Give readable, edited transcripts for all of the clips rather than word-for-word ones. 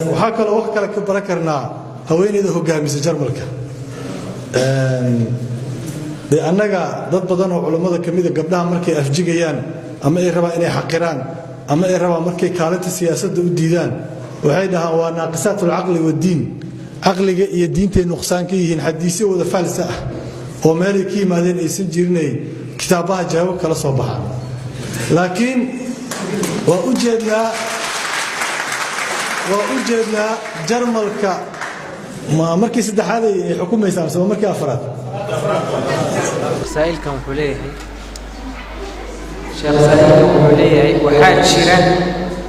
waxaa kaloo wax kale ka baran karnaa haweeneyda hogaamisa Jarmalka annaga dad badan oo culimada kamid ah gabdhaha markay afjigayaan ama ay rabaan inay xaqiraan ama ay rabaan markay kaalinta siyaasadda u diidaan waxay dhahaan waa naaqisatul aqli wa diin aqliga iyo diinta nuqsaan ka yihiin xadiisyo wada falsa ah oo meel ay ka yimaadeen aysan jirinay kitaabaha jawaab kala soo baxaan laakiin waa u jeednaa Jarmalka ما مركي سدح هذه حكومة يسام سو مركي أفراد. سائلكم حليه شيخ سائلكم حليه وحاج شيرة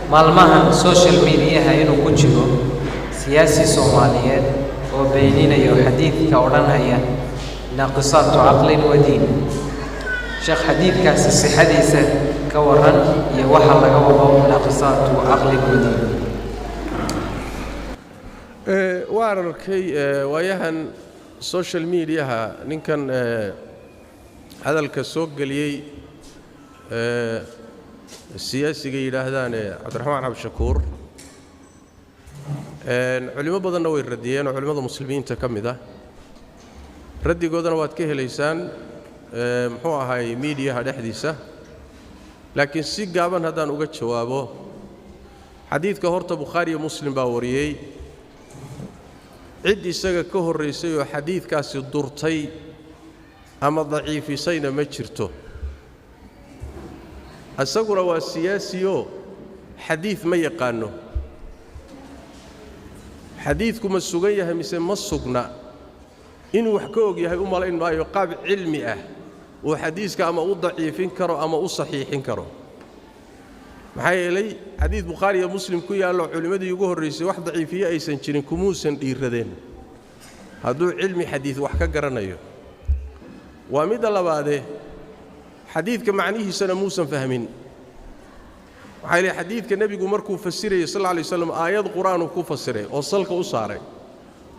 مالمها سوشيال ميديا هاي إنه كتشلو سياسي صوماليات وبيننا يحديث كوران هي ناقصات عقل ودين. شيخ حديث كاس حديثة كوران يوحى لقوه ناقصات عقل ودين. واركي وياهن سوشيال ميديا نكن هذا الكسوق قليل السياسي جيد هذا عبد الرحمن عبد الشكور علماء بدنا ويرديان وعلماء المسلمين تكمله ردي قدنا واتكه لسان هو هاي ميديا هذا حديثه لكن سيجابن هذا نوجد جوابه حديث كهرت بخاري ومسلم باوريي عدي سجى كهر رئيسي وحديث كاس الدرتي أما ضعيف سينا ما شرته السجر والسياسيو حديث ما يقانه حديثكم السجية مثل ما السجنا إنه حكوك يا أم الله إنه يقابل علمي وحديث كأما ضعيفين كرو أما صحيحين كرو maxay ilay xadiis bukhari iyo muslim ku yaalo culimadu ugu horeysay wax daciifiye aysan jirin kumuusan dhiiradeen haduu cilmi xadiis wax ka garanayo waa mid labaade xadiiska macnihiisana muusan fahmin waxay ilay xadiiska nabigu markuu fasiray sallallahu alayhi wasallam aayad quraan ku fasiray oo salka u saaray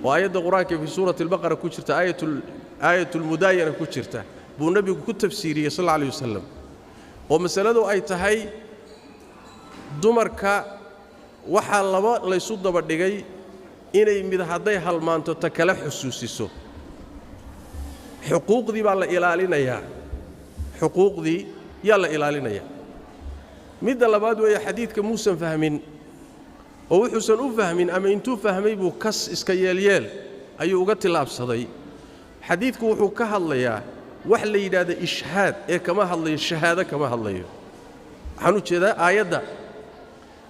oo aayada quraanka fi suurati al-baqara ku jirta aayatul mudayana ku jirta buu nabigu ku tafsiiriyay sallallahu alayhi wasallam oo masaladu ay tahay dumarka waxa laba la isu daba dhigay inay mid haday halmaanto ta kala xusuusiso xuquuqdii baa la ilaalinayaa xuquuqdii yaa la ilaalinayaa mid labaad way xadiidka muusan fahmin oo wuxuusan u fahmin ama intuu fahmay buu kas iska yeelyeel ayuu uga tilaabsaday xadiidku wuxuu ka hadlayaa wax la yiraahdo ishhaad ee kama hadlayo shahaada kama hadlayo waxaan u jeedaa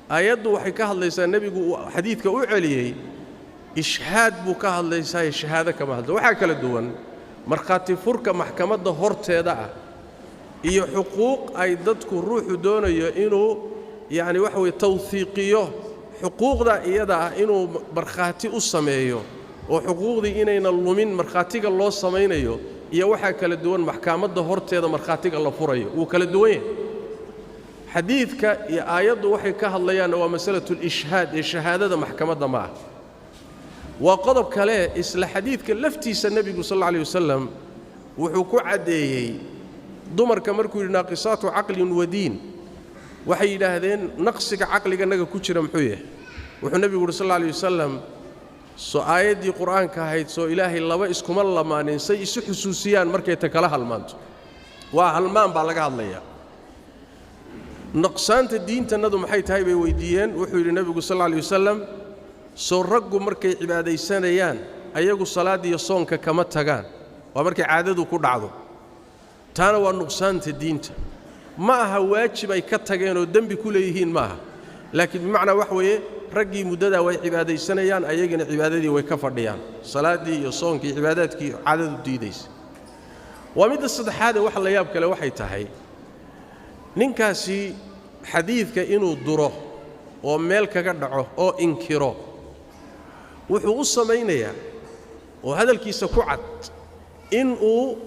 aayaddu waxay ka hadlaysaa nabigu xadiidka u celiyay ishhaad buu ka hadlaysaa shahaada kama hadlo waxa kala duwan marxaati furka maxkamadda horteeda ah iyo xuquuq ay dadku ruuxu doonayo inuu yaani wax way tawfiiqiyo xuquuqda iyada ah inuu marxaati u sameeyo oo xuquuqdii inayna lumin marxaatiga loo sameeyo iyo waxa kala duwan maxkamadda horteeda marxaatiga la furayo uu kala duwan yahay حديثك يا آيات وحي كهالليان ومسألة الإشهاد الشهادة محكمة معه وقضب كلاه إسلا حديثك لفتي النبي صلى الله عليه وسلم وحكو عدي ضمر كمركو ناقصات عقل ودين وحي هذين نقصك عقلك أنك كتشر محويه وحو النبي صلى الله عليه وسلم سو آيات دي قرآن كهيد سو إلهي الله وإسكم الله ما ننسي إسو حسوسيان مركي تكالها المانتو وهالمان بالغا الله نقصان الدين تنادوا محي تهاي بويديان وحي النبي صلى الله عليه وسلم سو رقوا مركي عبادي سنيان أيقوا صلاة يصون كما تغان ومركي عاددوا كل عضو تانوا نقصان الدين معها واجب أي كتغان ودن بكل يهين معها لكن بمعنى وحوي رقي مددا وعبادي سنيان أيقنا عبادتي ويكفر ديان صلاة يصون كي عباداتك عدد الديديس ومد الصدح هذا وحلا يابك لوحي تهاي ninkaasi xadiidka inuu duro oo meel kaga dhaco oo inkiro wuxuu u sameeynaya oo hadalkiisa ku cad in uu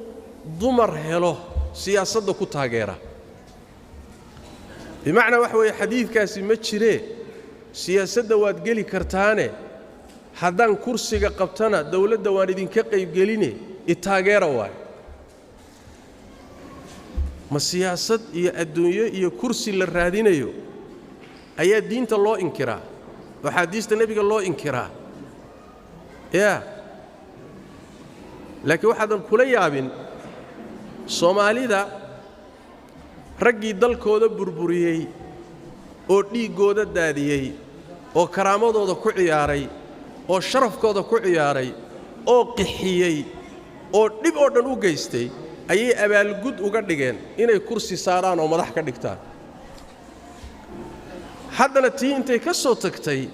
dumar helo siyaasadda ku taageera bimaana wax weey xadiidkaasi ma jiree siyaasadda waad gali kartaane haddaan kursiga qabtana dawladda waan idinka qayb geline taageera waay ما سياسة يا الدنيا يا كرسي للرادينيو أي الدين تلو إنكرا وحديث النبي قال له إنكرا يا لكن واحد الكلية أبين صومالي ذا رجي دل كودا بربريي أو دي كودا داديي أو كرامة كودا كعياري أو شرف كودا كعياري أو قحيي أو دب أردن وجيستي أي أبال جود وقدرين إنه كرسي ساران أو مضح كدكتان حتى نتي أنت كسوتكتي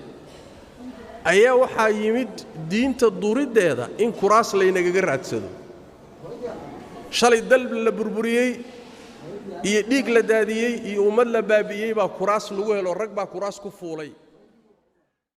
أيه وحيمد دين تدوري ده إن كراس لينا جرّت سدو شال الدل البربرية يديك لدادية يومد لبابية با كراس لوه لو ركبا كراس كفولي